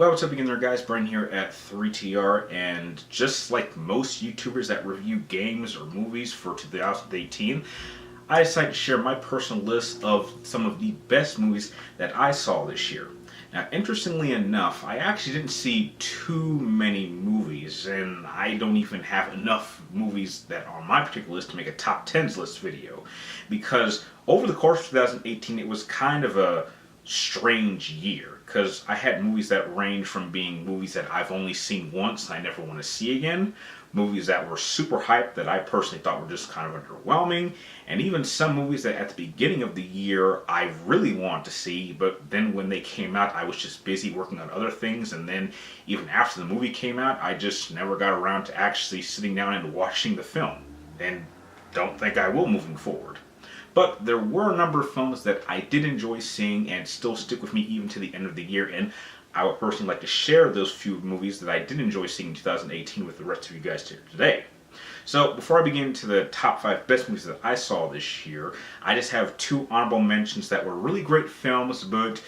Well, what's up again there, guys? Brian here at 3TR, and just like most YouTubers that review games or movies for 2018, I decided to share my personal list of some of the best movies that I saw this year. Now, interestingly enough, I actually didn't see too many movies, and I don't even have enough movies that are on my particular list to make a top 10s list video, because over the course of 2018, it was kind of a strange year, because I had movies that range from being movies that I've only seen once and I never want to see again, movies that were super hyped that I personally thought were just kind of underwhelming, and even some movies that at the beginning of the year I really wanted to see, but then when they came out I was just busy working on other things, and then even after the movie came out I just never got around to actually sitting down and watching the film, and don't think I will moving forward. But there were a number of films that I did enjoy seeing and still stick with me even to the end of the year, and I would personally like to share those few movies that I did enjoy seeing in 2018 with the rest of you guys here today. So before I begin to the top 5 best movies that I saw this year, I just have 2 honorable mentions that were really great films, but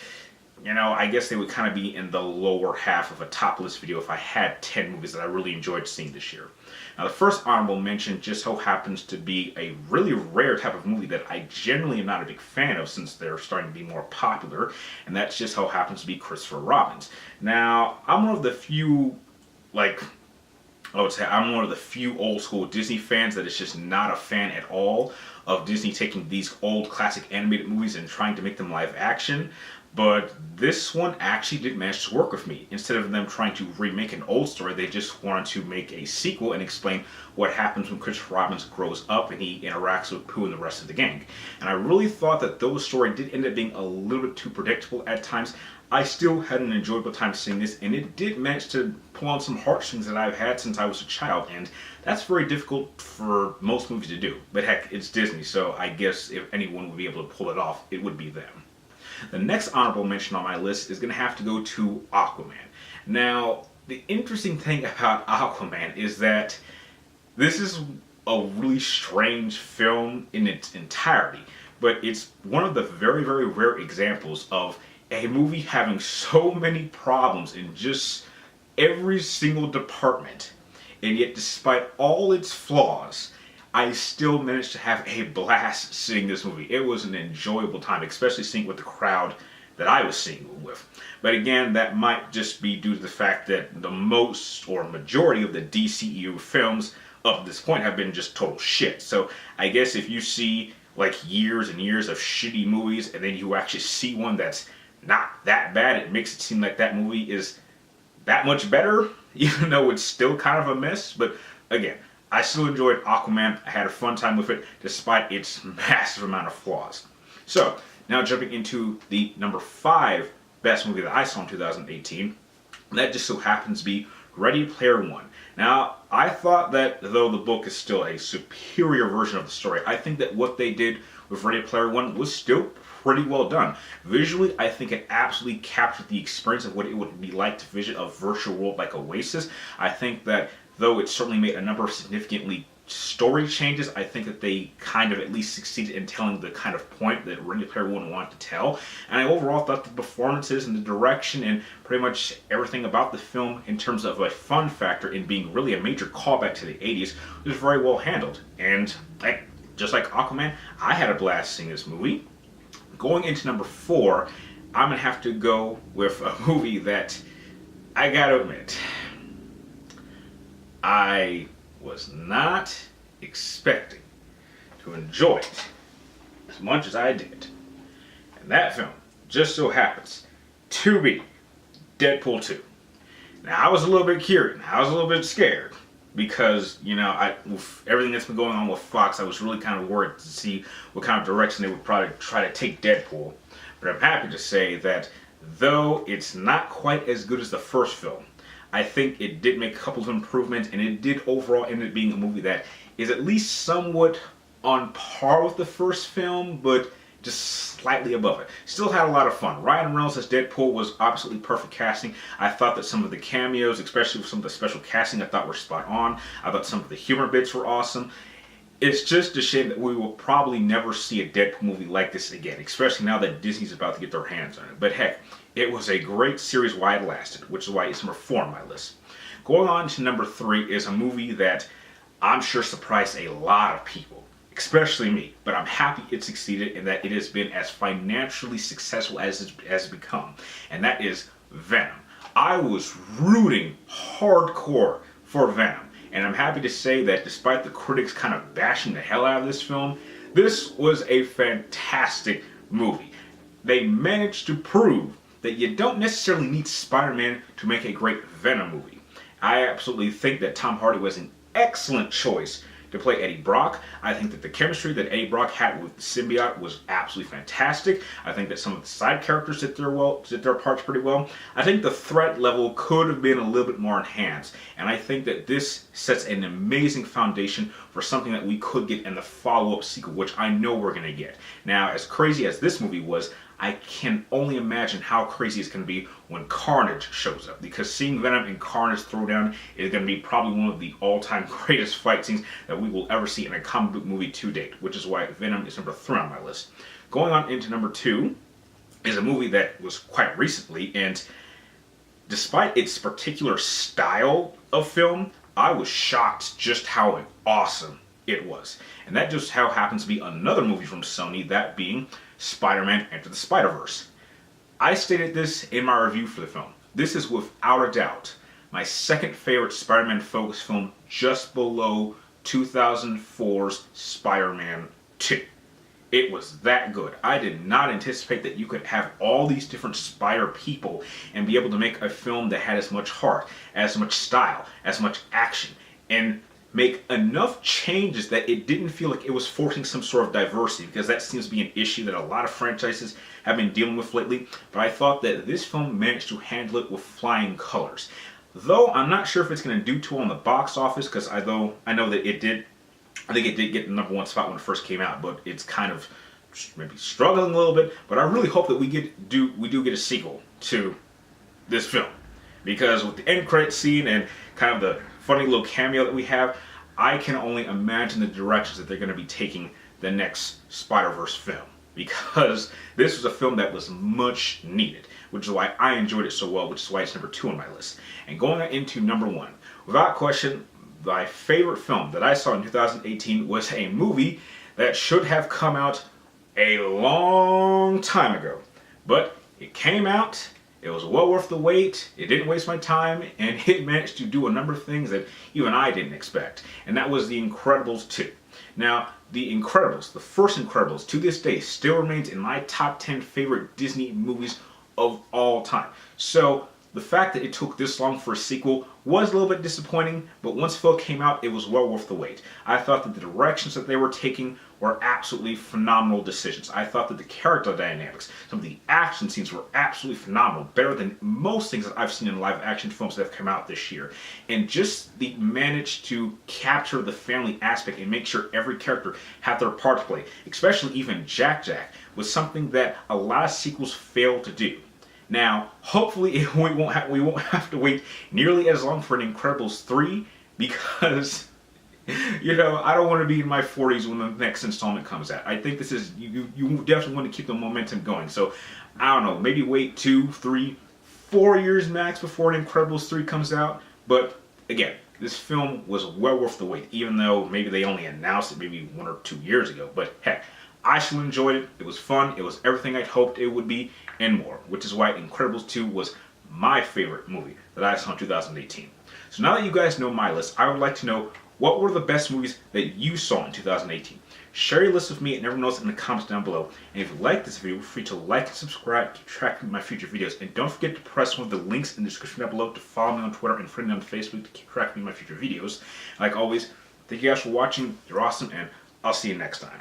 I guess they would kind of be in the lower half of a top list video if I had 10 movies that I really enjoyed seeing this year. Now, the first honorable mention just so happens to be a really rare type of movie that I generally am not a big fan of since they're starting to be more popular, and that's just how happens to be Christopher Robin's. Now, I'm one of the few, I'm one of the few old school Disney fans that is just not a fan at all of Disney taking these old classic animated movies and trying to make them live action. But this one actually did manage to work with me. Instead of them trying to remake an old story, they just wanted to make a sequel and explain what happens when Christopher Robin grows up and he interacts with Pooh and the rest of the gang. And I really thought that though the story did end up being a little bit too predictable at times, I still had an enjoyable time seeing this, and it did manage to pull on some heartstrings that I've had since I was a child, and that's very difficult for most movies to do. But heck, it's Disney, so I guess if anyone would be able to pull it off, it would be them. The next honorable mention on my list is going to have to go to Aquaman. Now, the interesting thing about Aquaman is that this is a really strange film in its entirety, but it's one of the very, very rare examples of a movie having so many problems in just every single department, and yet despite all its flaws, I still managed to have a blast seeing this movie. It was an enjoyable time, especially seeing it with the crowd that I was seeing it with. But again, that might just be due to the fact that the most or majority of the DCEU films up to this point have been just total shit. So I guess if you see like years and years of shitty movies and then you actually see one that's not that bad, it makes it seem like that movie is that much better, even though it's still kind of a mess. But again, I still enjoyed Aquaman. I had a fun time with it, despite its massive amount of flaws. So, now jumping into the number 5 best movie that I saw in 2018, and that just so happens to be Ready Player One. Now, I thought that though the book is still a superior version of the story, I think that what they did with Ready Player One was still pretty well done. Visually, I think it absolutely captured the experience of what it would be like to visit a virtual world like Oasis. I think that though it certainly made a number of significantly story changes, I think that they kind of at least succeeded in telling the kind of point that Ready Player One wanted to tell. And I overall thought the performances and the direction and pretty much everything about the film in terms of a fun factor in being really a major callback to the 80s was very well handled. And just like Aquaman, I had a blast seeing this movie. Going into number 4, I'm going to have to go with a movie that I gotta admit, I was not expecting to enjoy it as much as I did. And that film just so happens to be Deadpool 2. Now, I was a little bit curious. I was a little bit scared because, with everything that's been going on with Fox, I was really kind of worried to see what kind of direction they would probably try to take Deadpool. But I'm happy to say that though it's not quite as good as the first film, I think it did make a couple of improvements, and it did overall end up being a movie that is at least somewhat on par with the first film, but just slightly above it. Still had a lot of fun. Ryan Reynolds as Deadpool was absolutely perfect casting. I thought that some of the cameos, especially with some of the special casting, I thought were spot on. I thought some of the humor bits were awesome. It's just a shame that we will probably never see a Deadpool movie like this again, especially now that Disney's about to get their hands on it. But heck, it was a great series while it lasted, which is why it's number 4 on my list. Going on to number 3 is a movie that I'm sure surprised a lot of people, especially me, but I'm happy it succeeded and that it has been as financially successful as it's become, and that is Venom. I was rooting hardcore for Venom, and I'm happy to say that despite the critics kind of bashing the hell out of this film, this was a fantastic movie. They managed to prove that you don't necessarily need Spider-Man to make a great Venom movie. I absolutely think that Tom Hardy was an excellent choice to play Eddie Brock. I think that the chemistry that Eddie Brock had with the symbiote was absolutely fantastic. I think that some of the side characters did their parts pretty well. I think the threat level could have been a little bit more enhanced, and I think that this sets an amazing foundation for something that we could get in the follow-up sequel, which I know we're going to get. Now, as crazy as this movie was, I can only imagine how crazy it's going to be when Carnage shows up, because seeing Venom and Carnage throwdown is going to be probably one of the all-time greatest fight scenes that we will ever see in a comic book movie to date, which is why Venom is number 3 on my list. Going on into number 2 is a movie that was quite recently, and despite its particular style of film, I was shocked just how awesome it was. And that just how happens to be another movie from Sony, that being Spider-Man Enter the Spider-Verse. I stated this in my review for the film. This is without a doubt my second favorite Spider-Man focused film, just below 2004's Spider-Man 2. It was that good. I did not anticipate that you could have all these different Spider people and be able to make a film that had as much heart, as much style, as much action, and make enough changes that it didn't feel like it was forcing some sort of diversity, because that seems to be an issue that a lot of franchises have been dealing with lately. But I thought that this film managed to handle it with flying colors. Though I'm not sure if it's going to do too well in the box office, because I know that it did. I think it did get the number 1 spot when it first came out, but it's kind of maybe struggling a little bit. But I really hope that we do get a sequel to this film, because with the end credit scene and kind of the funny little cameo that we have, I can only imagine the directions that they're going to be taking the next Spider-Verse film, because this was a film that was much needed, which is why I enjoyed it so well, which is why it's number 2 on my list. And going into number 1, without question, my favorite film that I saw in 2018 was a movie that should have come out a long time ago, but it came out. It was well worth the wait, it didn't waste my time, and it managed to do a number of things that even I didn't expect. And that was The Incredibles 2. Now, The Incredibles, the first Incredibles, to this day still remains in my top 10 favorite Disney movies of all time. So, the fact that it took this long for a sequel was a little bit disappointing, but once Phil came out, it was well worth the wait. I thought that the directions that they were taking were absolutely phenomenal decisions. I thought that the character dynamics, some of the action scenes were absolutely phenomenal, better than most things that I've seen in live action films that have come out this year. And just the manage to capture the family aspect and make sure every character had their part to play, especially even Jack Jack, was something that a lot of sequels fail to do. Now, hopefully we won't have to wait nearly as long for an Incredibles 3, because I don't want to be in my 40s when the next installment comes out. I think this is you definitely want to keep the momentum going. So I don't know, maybe wait 2, 3, 4 years max before an Incredibles 3 comes out. But again, this film was well worth the wait, even though maybe they only announced it maybe 1 or 2 years ago. But heck, I still enjoyed it. It was fun. It was everything I'd hoped it would be and more, which is why Incredibles 2 was my favorite movie that I saw in 2018. So now that you guys know my list, I would like to know, what were the best movies that you saw in 2018? Share your list with me and everyone else in the comments down below. And if you like this video, feel free to like and subscribe, keep track of my future videos. And don't forget to press one of the links in the description down below to follow me on Twitter and friend me on Facebook to keep track of my future videos. Like always, thank you guys for watching. You're awesome, and I'll see you next time.